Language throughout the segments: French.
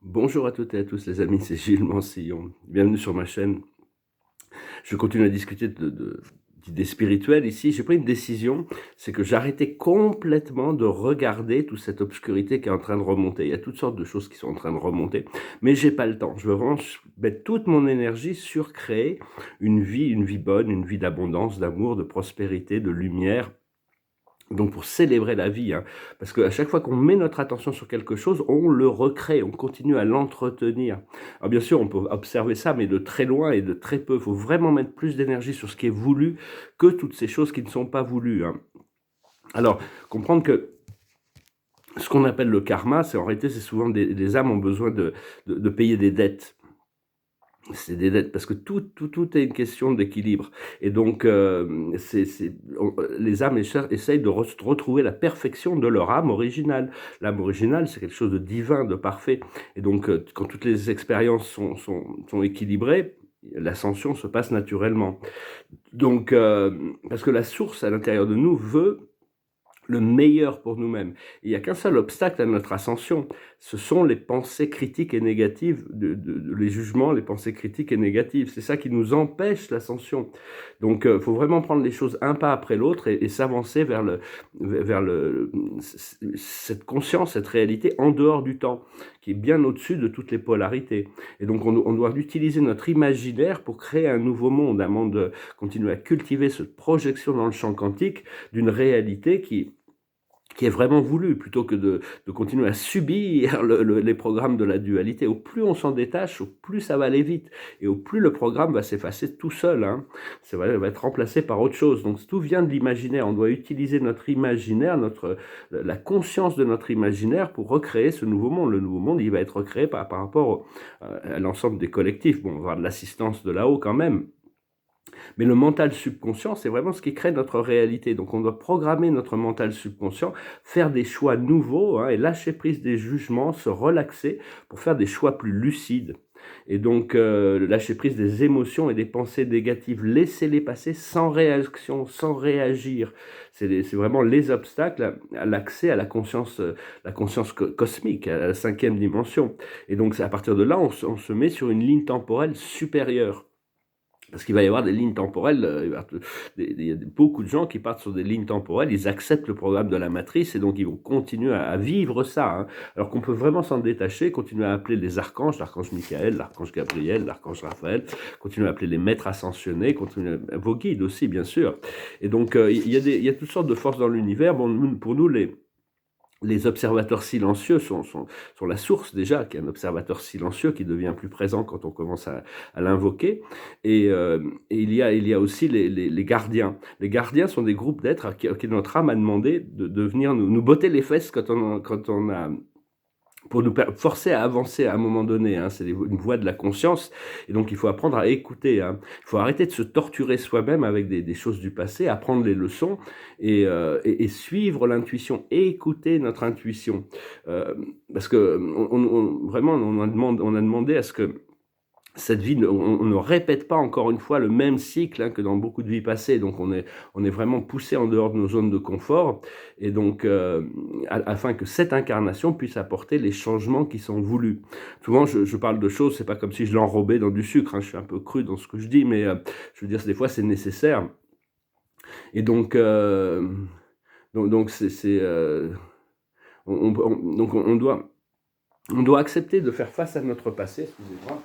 Bonjour à toutes et à tous les amis, c'est Gilles Mansillon. Bienvenue sur ma chaîne. Je continue à discuter d'idées spirituelles ici. J'ai pris une décision, c'est que j'arrêtais complètement de regarder toute cette obscurité qui est en train de remonter. Il y a toutes sortes de choses qui sont en train de remonter, mais j'ai pas le temps. Je veux vraiment mettre toute mon énergie sur créer une vie bonne, une vie d'abondance, d'amour, de prospérité, de lumière. Donc pour célébrer la vie, hein, parce qu'à chaque fois qu'on met notre attention sur quelque chose, on le recrée, on continue à l'entretenir. Alors bien sûr, on peut observer ça, mais de très loin et de très peu. Il faut vraiment mettre plus d'énergie sur ce qui est voulu que toutes ces choses qui ne sont pas voulues, hein. Alors, comprendre que ce qu'on appelle le karma, c'est en réalité, c'est souvent des âmes ont besoin de payer des dettes. C'est des dettes, parce que tout est une question d'équilibre. Et donc, les âmes essayent de retrouver la perfection de leur âme originale. L'âme originale, c'est quelque chose de divin, de parfait. Et donc, quand toutes les expériences sont équilibrées, l'ascension se passe naturellement. Donc, parce que la source à l'intérieur de nous veut le meilleur pour nous-mêmes. Il n'y a qu'un seul obstacle à notre ascension, ce sont les pensées critiques et négatives, les jugements, les pensées critiques et négatives. C'est ça qui nous empêche l'ascension. Donc, il faut vraiment prendre les choses un pas après l'autre et s'avancer vers cette conscience, cette réalité en dehors du temps, qui est bien au-dessus de toutes les polarités. Et donc, on doit utiliser notre imaginaire pour créer un nouveau monde, continuer à cultiver cette projection dans le champ quantique d'une réalité qui est vraiment voulu, plutôt que de continuer à subir les programmes de la dualité. Au plus on s'en détache, au plus ça va aller vite, et au plus le programme va s'effacer tout seul, hein. Ça va être remplacé par autre chose. Donc tout vient de l'imaginaire. On doit utiliser notre imaginaire, la conscience de notre imaginaire pour recréer ce nouveau monde. Le nouveau monde, il va être recréé par rapport à l'ensemble des collectifs. Bon, on va avoir de l'assistance de là-haut quand même, mais le mental subconscient, c'est vraiment ce qui crée notre réalité. Donc on doit programmer notre mental subconscient, faire des choix nouveaux, hein, et lâcher prise des jugements, se relaxer pour faire des choix plus lucides. Et donc lâcher prise des émotions et des pensées négatives, laisser-les passer sans réaction, sans réagir. C'est vraiment les obstacles à l'accès à la conscience cosmique, à la cinquième dimension. Et donc à partir de là, on se met sur une ligne temporelle supérieure. Parce qu'il va y avoir des lignes temporelles, il y a beaucoup de gens qui partent sur des lignes temporelles, ils acceptent le programme de la matrice et donc ils vont continuer à vivre ça, hein. Alors qu'on peut vraiment s'en détacher, continuer à appeler les archanges, l'archange Michael, l'archange Gabriel, l'archange Raphaël, continuer à appeler les maîtres ascensionnés, continuer vos guides aussi, bien sûr. Et donc, il y a toutes sortes de forces dans l'univers. Bon, pour nous, les observateurs silencieux sont la source déjà, qui est un observateur silencieux qui devient plus présent quand on commence à l'invoquer. Et il y a aussi les gardiens. Les gardiens sont des groupes d'êtres à qui notre âme a demandé de venir nous botter les fesses quand on a pour nous forcer à avancer à un moment donné, hein. C'est une voie de la conscience, et donc il faut apprendre à écouter, hein. Il faut arrêter de se torturer soi-même avec des choses du passé, apprendre les leçons et suivre l'intuition, et écouter notre intuition. Parce que vraiment, on a demandé à ce que cette vie, on ne répète pas encore une fois le même cycle, hein, que dans beaucoup de vies passées. Donc on est vraiment poussé en dehors de nos zones de confort, et donc afin que cette incarnation puisse apporter les changements qui sont voulus. Souvent je parle de choses, c'est pas comme si je l'enrobais dans du sucre, hein, je suis un peu cru dans ce que je dis, mais je veux dire, des fois c'est nécessaire. Et donc on doit accepter de faire face à notre passé. Excusez-moi.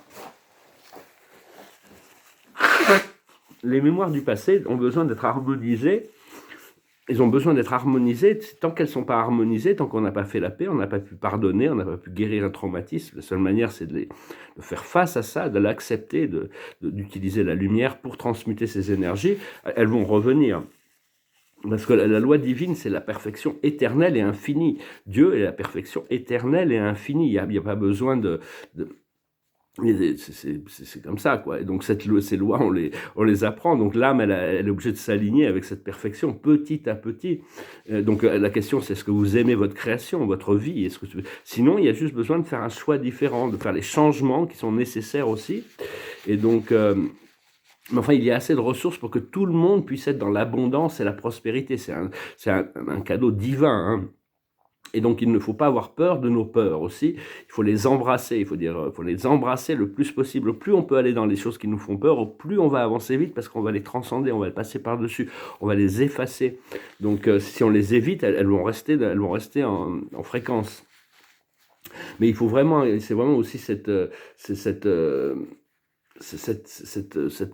Les mémoires du passé ont besoin d'être harmonisées. Elles ont besoin d'être harmonisées. Tant qu'elles ne sont pas harmonisées, tant qu'on n'a pas fait la paix, on n'a pas pu pardonner, on n'a pas pu guérir un traumatisme. La seule manière, c'est de faire face à ça, de l'accepter, d'utiliser la lumière pour transmuter ces énergies. Elles vont revenir. Parce que la loi divine, c'est la perfection éternelle et infinie. Dieu est la perfection éternelle et infinie. Il n'y a pas besoin de c'est comme ça, quoi. Et donc ces lois, on les apprend. Donc l'âme, elle est obligée de s'aligner avec cette perfection petit à petit. Donc la question, c'est: est-ce que vous aimez votre création, votre vie? Sinon, il y a juste besoin de faire un choix différent, de faire les changements qui sont nécessaires aussi. Et donc, mais enfin, il y a assez de ressources pour que tout le monde puisse être dans l'abondance et la prospérité. C'est un cadeau divin, hein. Et donc, il ne faut pas avoir peur de nos peurs aussi. Il faut les embrasser. Il faut les embrasser le plus possible. Plus on peut aller dans les choses qui nous font peur, plus on va avancer vite parce qu'on va les transcender, on va les passer par-dessus, on va les effacer. Donc, si on les évite, elles vont rester en fréquence. Mais il faut vraiment, c'est vraiment aussi cette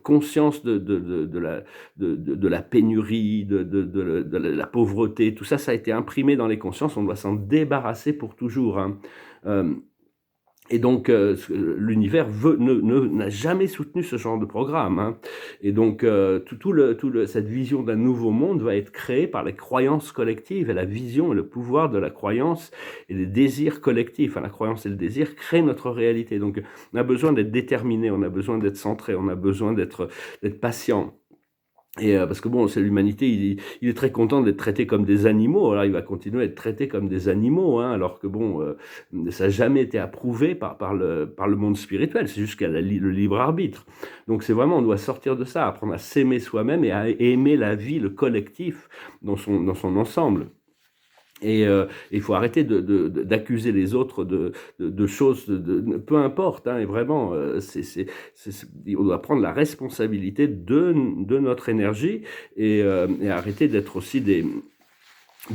conscience de la pénurie, de la pauvreté, tout ça, ça a été imprimé dans les consciences, on doit s'en débarrasser pour toujours, hein. Et donc, l'univers n'a jamais soutenu ce genre de programme, hein. Et donc, cette vision d'un nouveau monde va être créée par les croyances collectives et la vision et le pouvoir de la croyance et les désirs collectifs. Enfin, la croyance et le désir créent notre réalité. Donc, on a besoin d'être déterminé, on a besoin d'être centré, on a besoin d'être patient. Et parce que bon, c'est l'humanité, il est très content d'être traité comme des animaux. Alors il va continuer à être traité comme des animaux, hein, alors que bon, ça n'a jamais été approuvé par le monde spirituel. C'est juste qu'il y a le libre arbitre. Donc c'est vraiment, on doit sortir de ça, apprendre à s'aimer soi-même et à aimer la vie, le collectif dans son ensemble. Et il faut arrêter d'accuser les autres de choses, peu importe, hein, et vraiment, on doit prendre la responsabilité de notre énergie et arrêter d'être aussi des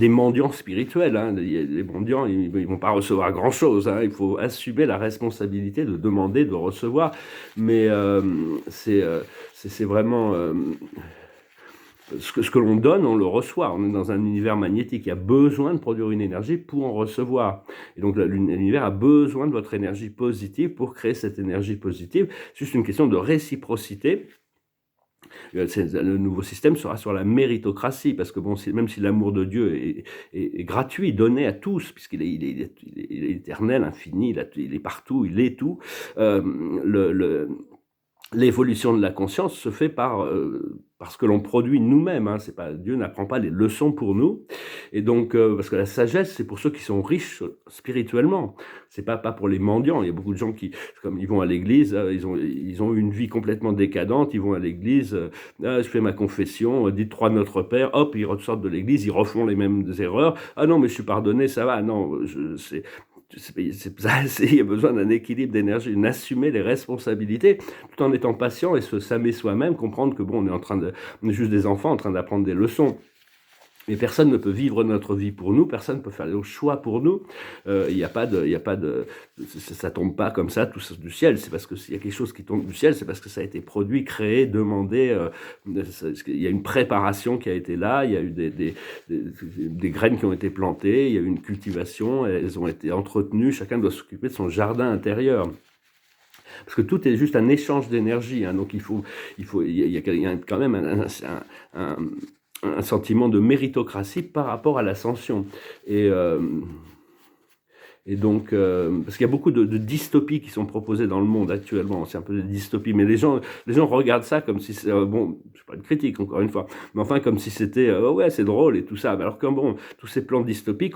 mendiants spirituels, hein. Les mendiants, ils vont pas recevoir grand-chose, hein. Il faut assumer la responsabilité de demander, de recevoir, mais c'est vraiment... ce que l'on donne, on le reçoit. On est dans un univers magnétique. Il y a besoin de produire une énergie pour en recevoir. Et donc, l'univers a besoin de votre énergie positive pour créer cette énergie positive. C'est juste une question de réciprocité. Le nouveau système sera sur la méritocratie, parce que bon, même si l'amour de Dieu est gratuit, donné à tous, puisqu'il est éternel, infini, il est partout, il est tout, l'évolution de la conscience se fait parce que l'on produit nous-mêmes, hein. C'est pas, Dieu n'apprend pas les leçons pour nous. Et donc, parce que la sagesse, c'est pour ceux qui sont riches spirituellement. C'est pas pour les mendiants. Il y a beaucoup de gens qui, comme ils vont à l'église, ils ont une vie complètement décadente. Ils vont à l'église, je fais ma confession, dites 3 Notre Père, hop, ils ressortent de l'église, ils refont les mêmes erreurs. Ah non, mais je suis pardonné, ça va. Non, il y a besoin d'un équilibre d'énergie, d'assumer les responsabilités, tout en étant patient et s'aimer soi-même, comprendre que bon, on est juste des enfants en train d'apprendre des leçons. Mais personne ne peut vivre notre vie pour nous, personne ne peut faire le choix pour nous. Il y a pas de, ça tombe pas comme ça, tout du ciel. C'est parce que s'il y a quelque chose qui tombe du ciel, c'est parce que ça a été produit, créé, demandé. Il y a une préparation qui a été là. Il y a eu des graines qui ont été plantées. Il y a eu une cultivation. Elles ont été entretenues. Chacun doit s'occuper de son jardin intérieur. Parce que tout est juste un échange d'énergie, hein. Donc il y a quand même un sentiment de méritocratie par rapport à l'ascension. Et donc, parce qu'il y a beaucoup de dystopies qui sont proposées dans le monde actuellement, c'est un peu des dystopies, mais les gens regardent ça comme si c'est, bon, c'est pas une critique encore une fois, mais enfin comme si c'était, oh ouais, c'est drôle et tout ça, alors que bon, tous ces plans dystopiques,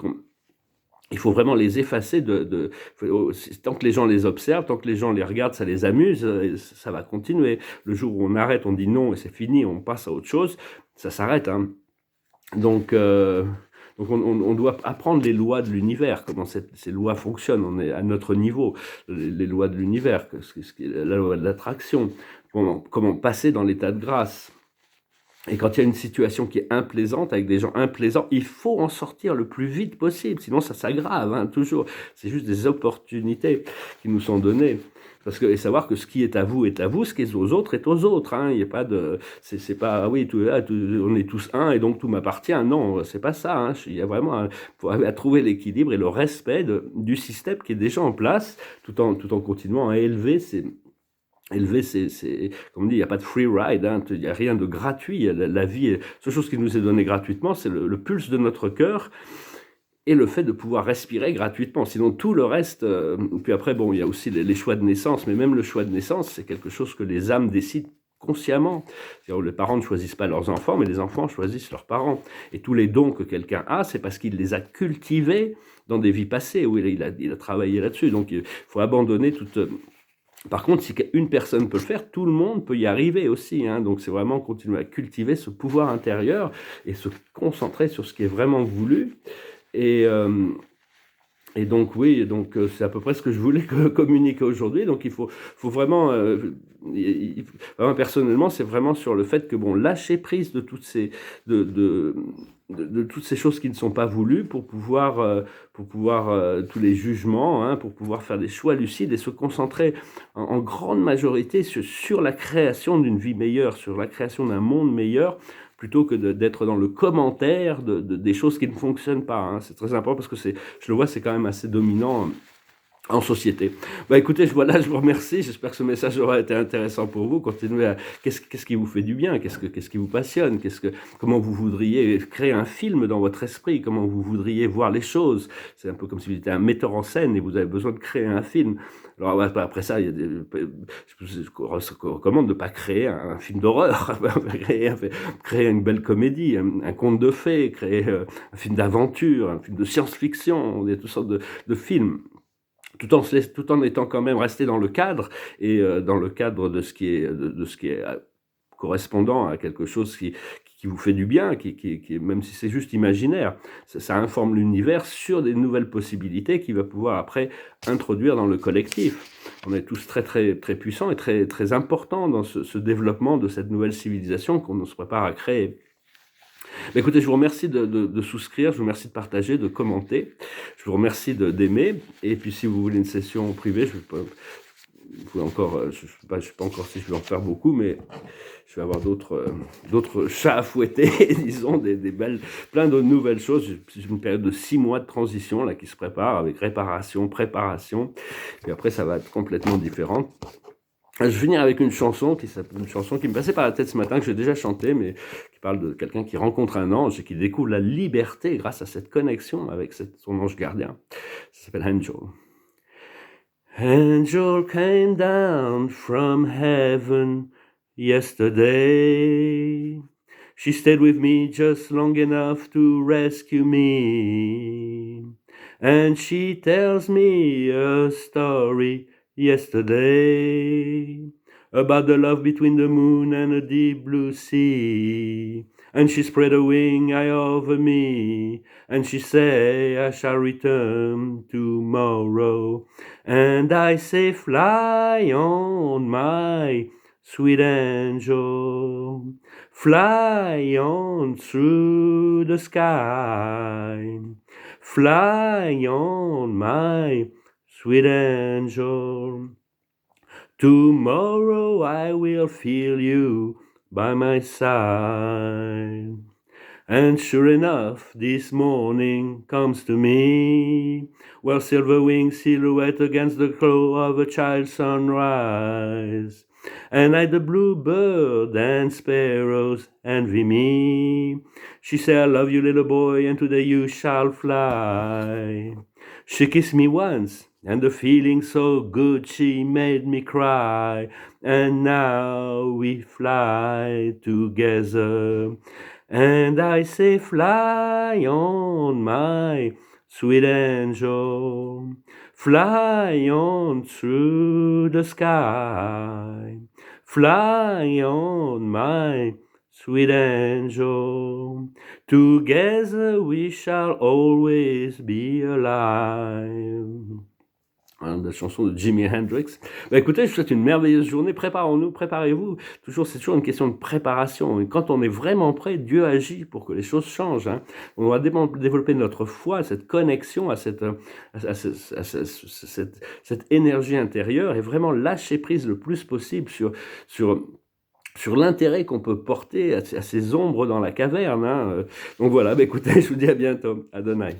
il faut vraiment les effacer tant que les gens les observent, tant que les gens les regardent, ça les amuse, ça va continuer. Le jour où on arrête, on dit non et c'est fini, on passe à autre chose, ça s'arrête, hein. Donc on doit apprendre les lois de l'univers, comment ces lois fonctionnent, on est à notre niveau, les lois de l'univers, la loi de l'attraction, comment passer dans l'état de grâce. Et quand il y a une situation qui est implaisante, avec des gens implaisants, il faut en sortir le plus vite possible, sinon ça s'aggrave, hein, toujours. C'est juste des opportunités qui nous sont données. Et savoir que ce qui est à vous, ce qui est aux autres est aux autres, hein. Il n'y a pas de, c'est pas, ah oui, on est tous un et donc tout m'appartient. Non, c'est pas ça, hein. Il y a vraiment, faut à trouver l'équilibre et le respect du système qui est déjà en place, tout en continuant à élever comme on dit, il n'y a pas de free ride, hein, il n'y a rien de gratuit. La vie, la seule chose qui nous est donnée gratuitement, c'est le pulse de notre cœur et le fait de pouvoir respirer gratuitement. Sinon, tout le reste... puis après, bon, il y a aussi les choix de naissance, mais même le choix de naissance, c'est quelque chose que les âmes décident consciemment. C'est-à-dire, les parents ne choisissent pas leurs enfants, mais les enfants choisissent leurs parents. Et tous les dons que quelqu'un a, c'est parce qu'il les a cultivés dans des vies passées, où il a travaillé là-dessus. Donc, il faut abandonner toute... Par contre, si une personne peut le faire, tout le monde peut y arriver aussi, hein. Donc c'est vraiment continuer à cultiver ce pouvoir intérieur et se concentrer sur ce qui est vraiment voulu. Et Et donc oui, donc c'est à peu près ce que je voulais communiquer aujourd'hui. Donc faut vraiment, vraiment personnellement, c'est vraiment sur le fait que bon, lâcher prise de toutes ces de de de toutes ces choses qui ne sont pas voulues pour pouvoir tous les jugements, hein, pour pouvoir faire des choix lucides et se concentrer en grande majorité sur la création d'une vie meilleure, sur la création d'un monde meilleur, plutôt que d'être dans le commentaire des choses qui ne fonctionnent pas, hein. C'est très important parce que je le vois, c'est quand même assez dominant en société. Bah écoutez, voilà, je vous remercie. J'espère que ce message aura été intéressant pour vous. Continuez à qu'est-ce qui vous fait du bien, qu'est-ce qui vous passionne, comment vous voudriez créer un film dans votre esprit, comment vous voudriez voir les choses. C'est un peu comme si vous étiez un metteur en scène et vous avez besoin de créer un film. Alors après ça, je recommande de ne pas créer un film d'horreur, créer une belle comédie, un conte de fées, créer un film d'aventure, un film de science-fiction. Il y a toutes sortes de films. Tout en étant quand même resté dans le cadre et dans le cadre de ce qui est de ce qui est correspondant à quelque chose qui vous fait du bien, même si c'est juste imaginaire, ça informe l'univers sur des nouvelles possibilités qu'il va pouvoir après introduire dans le collectif. On est tous très très très puissants et très très importants dans ce développement de cette nouvelle civilisation qu'on se prépare à créer. Bah, écoutez, je vous remercie de souscrire, je vous remercie de partager, de commenter, je vous remercie d'aimer, et puis si vous voulez une session privée, vous pouvez encore, je ne sais pas encore si je vais en faire beaucoup, mais je vais avoir d'autres chats à fouetter, disons, plein de nouvelles choses. C'est une période de 6 mois de transition là qui se prépare avec réparation, préparation, et après ça va être complètement différent. Je vais finir avec une chanson qui me passait par la tête ce matin, que j'ai déjà chantée, mais qui parle de quelqu'un qui rencontre un ange et qui découvre la liberté grâce à cette connexion avec son ange gardien. Ça s'appelle Angel. Angel came down from heaven yesterday. She stayed with me just long enough to rescue me. And she tells me a story yesterday about the love between the moon and the deep blue sea. And she spread a wing high over me, and she say I shall return tomorrow. And I say fly on, my sweet angel, fly on through the sky. Fly on, my sweet angel. Tomorrow I will feel you by my side. And sure enough, this morning comes to me, well, silver-winged silhouette against the glow of a child's sunrise. And I, the bluebird and sparrows envy me. She said, I love you, little boy, and today you shall fly. She kissed me once, and the feeling so good she made me cry. And now we fly together. And I say, fly on, my sweet angel, fly on through the sky. Fly on, my sweet angel, together we shall always be alive. La chanson de Jimi Hendrix. Bah écoutez, je vous souhaite une merveilleuse journée. Préparez-vous. C'est toujours une question de préparation. Et quand on est vraiment prêt, Dieu agit pour que les choses changent, hein. On va développer notre foi, cette connexion à cette énergie intérieure et vraiment lâcher prise le plus possible sur l'intérêt qu'on peut porter à ces ombres dans la caverne, hein. Donc voilà, bah écoutez, je vous dis à bientôt. Adonai.